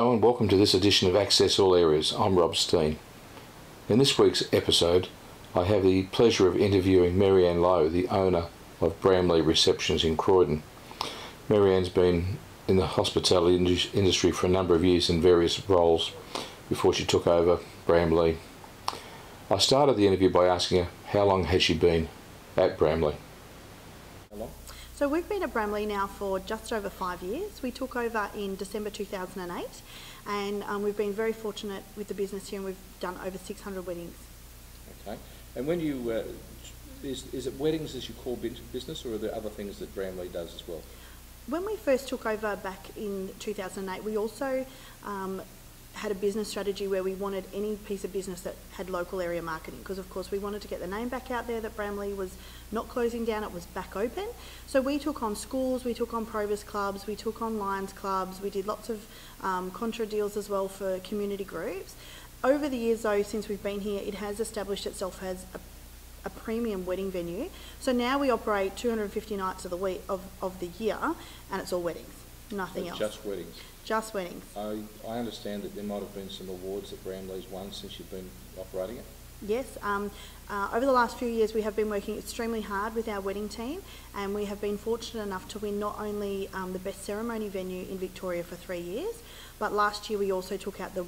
Hello and welcome to this edition of Access All Areas. I'm Rob Steen. In this week's episode, I have the pleasure of interviewing Marianne Lowe, the owner of Bramleigh Receptions in Croydon. Marianne's been in the hospitality industry for a number of years in various roles before she took over Bramleigh. I started the interview by asking her how long has she been at Bramleigh. How long? So we've been at Bramleigh now for just over 5 years. We took over in December 2008 and we've been very fortunate with the business here and we've done over 600 weddings. Okay. And when you, is it weddings as you call business, or are there other things that Bramleigh does as well? When we first took over back in 2008, we also had a business strategy where we wanted any piece of business that had local area marketing, because of course we wanted to get the name back out there that Bramleigh was not closing down, it was back open. So we took on schools, we took on Probus clubs, we took on Lions clubs, we did lots of contra deals as well for community groups. Over the years though, since we've been here, it has established itself as a premium wedding venue. So now we operate 250 nights of the week of the year, and it's all weddings, nothing else. Just weddings? Just weddings. I understand that there might have been some awards that Bramleigh's won since you've been operating it? Yes, over the last few years we have been working extremely hard with our wedding team, and we have been fortunate enough to win not only the best ceremony venue in Victoria for 3 years, but last year we also took out the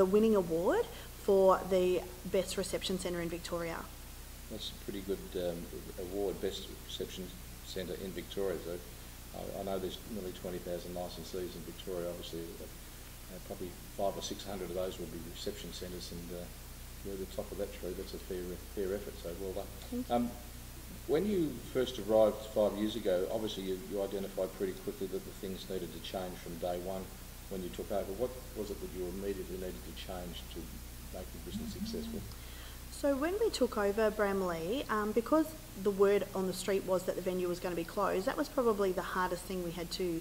winning award for the best reception centre in Victoria. That's a pretty good award, best reception centre in Victoria. So I know there's nearly 20,000 licensees in Victoria. Obviously, probably 500 or 600 of those will be reception centres, and you're at the top of that tree. That's a fair effort. So well done. When you first arrived 5 years ago, obviously you identified pretty quickly that the things needed to change from day one when you took over. What was it that you immediately needed to change to make the business successful? So when we took over Bramleigh, because the word on the street was that the venue was going to be closed, that was probably the hardest thing we had to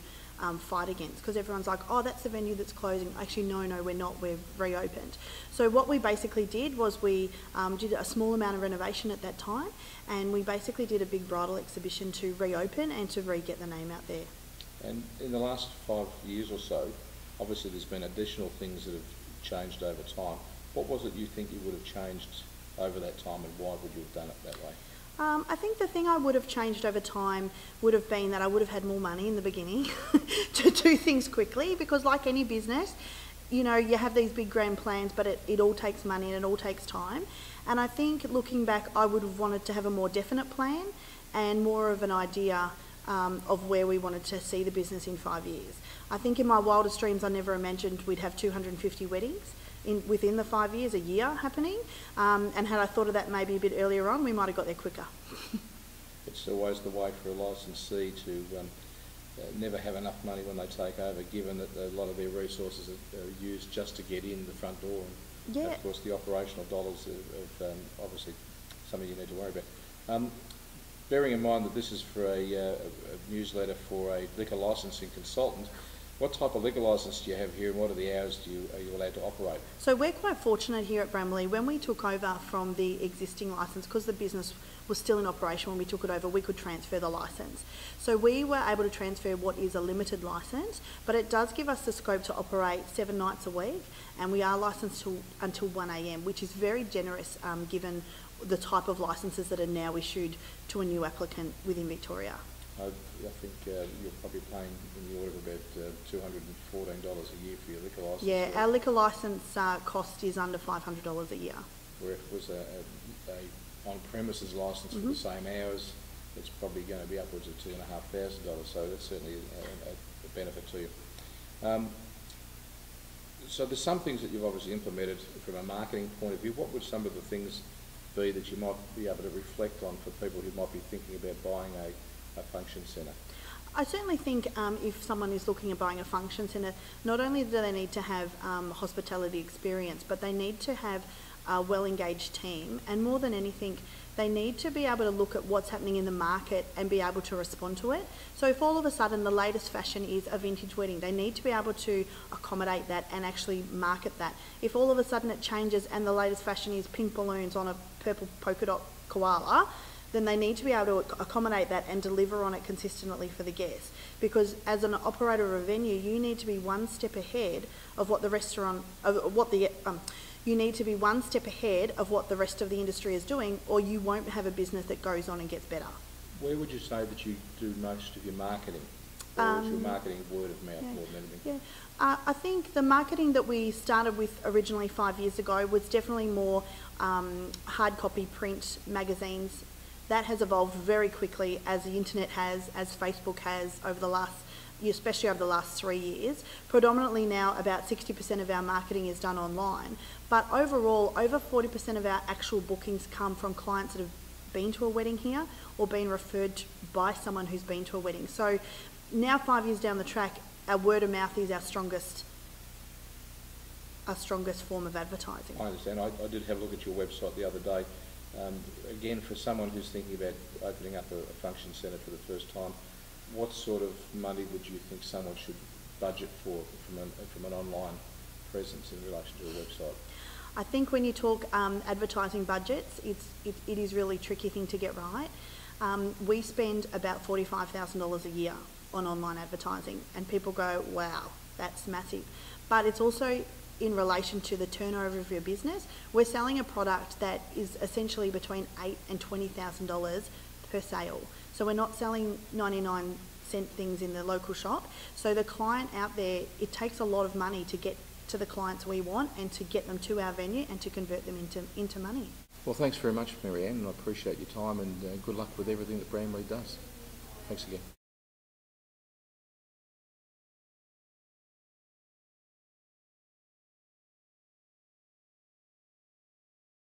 fight against, because everyone's like, oh, that's the venue that's closing. Actually, no, we're not, we're reopened. So what we basically did was we did a small amount of renovation at that time, and we basically did a big bridal exhibition to reopen and to re-get the name out there. And in the last 5 years or so, obviously there's been additional things that have changed over time. What was it you think you would have changed over that time, and why would you have done it that way? I think the thing I would have changed over time would have been that I would have had more money in the beginning to do things quickly, because like any business, you know, you have these big grand plans, but it all takes money and it all takes time. And I think looking back, I would have wanted to have a more definite plan and more of an idea of where we wanted to see the business in 5 years. I think in my wildest dreams I never imagined we'd have 250 weddings within the 5 years, a year happening, and had I thought of that maybe a bit earlier on, we might have got there quicker. It's always the way for a licensee to never have enough money when they take over, given that a lot of their resources are used just to get in the front door. And yeah. Of course, the operational dollars are obviously something you need to worry about. Bearing in mind that this is for a newsletter for a liquor licensing consultant, what type of liquor licence do you have here, and what are the hours are you allowed to operate? So we're quite fortunate here at Bramleigh. When we took over from the existing licence, because the business was still in operation when we took it over, we could transfer the licence. So we were able to transfer what is a limited licence, but it does give us the scope to operate 7 nights a week, and we are licensed until 1 a.m, which is very generous given the type of licences that are now issued to a new applicant within Victoria. I think you're probably paying in the order of about $214 a year for your liquor licence. Yeah, our liquor licence cost is under $500 a year. Where if it was a on-premises licence for the same hours, it's probably going to be upwards of $2,500, so that's certainly a benefit to you. So there's some things that you've obviously implemented from a marketing point of view. What would some of the things be that you might be able to reflect on for people who might be thinking about buying a function centre? I certainly think if someone is looking at buying a function centre, not only do they need to have hospitality experience, but they need to have a well-engaged team, and more than anything, they need to be able to look at what's happening in the market and be able to respond to it. So if all of a sudden the latest fashion is a vintage wedding, they need to be able to accommodate that and actually market that. If all of a sudden it changes and the latest fashion is pink balloons on a purple polka dot koala, then they need to be able to accommodate that and deliver on it consistently for the guests. Because as an operator of a venue, you need to be one step ahead of what the restaurant, you need to be one step ahead of what the rest of the industry is doing, or you won't have a business that goes on and gets better. Where would you say that you do most of your marketing? Or is your marketing word of mouth more than anything? Yeah. I think the marketing that we started with originally 5 years ago was definitely more hard copy print magazines. That has evolved very quickly as the internet has, as Facebook has over the last, especially over the last 3 years. Predominantly now about 60% of our marketing is done online, but overall over 40% of our actual bookings come from clients that have been to a wedding here or been referred by someone who's been to a wedding. So now 5 years down the track, our word of mouth is our strongest form of advertising. I understand. I did have a look at your website the other day. Again, for someone who's thinking about opening up a function centre for the first time, what sort of money would you think someone should budget for from an online presence in relation to a website? I think when you talk advertising budgets, it is really a tricky thing to get right. We spend about $45,000 a year on online advertising, and people go, wow, that's massive. But it's also in relation to the turnover of your business. We're selling a product that is essentially between $8,000 and $20,000 per sale. So we're not selling 99-cent things in the local shop. So the client out there, it takes a lot of money to get to the clients we want and to get them to our venue and to convert them into money. Well, thanks very much, Marianne, and I appreciate your time, and good luck with everything that Bramleigh does. Thanks again.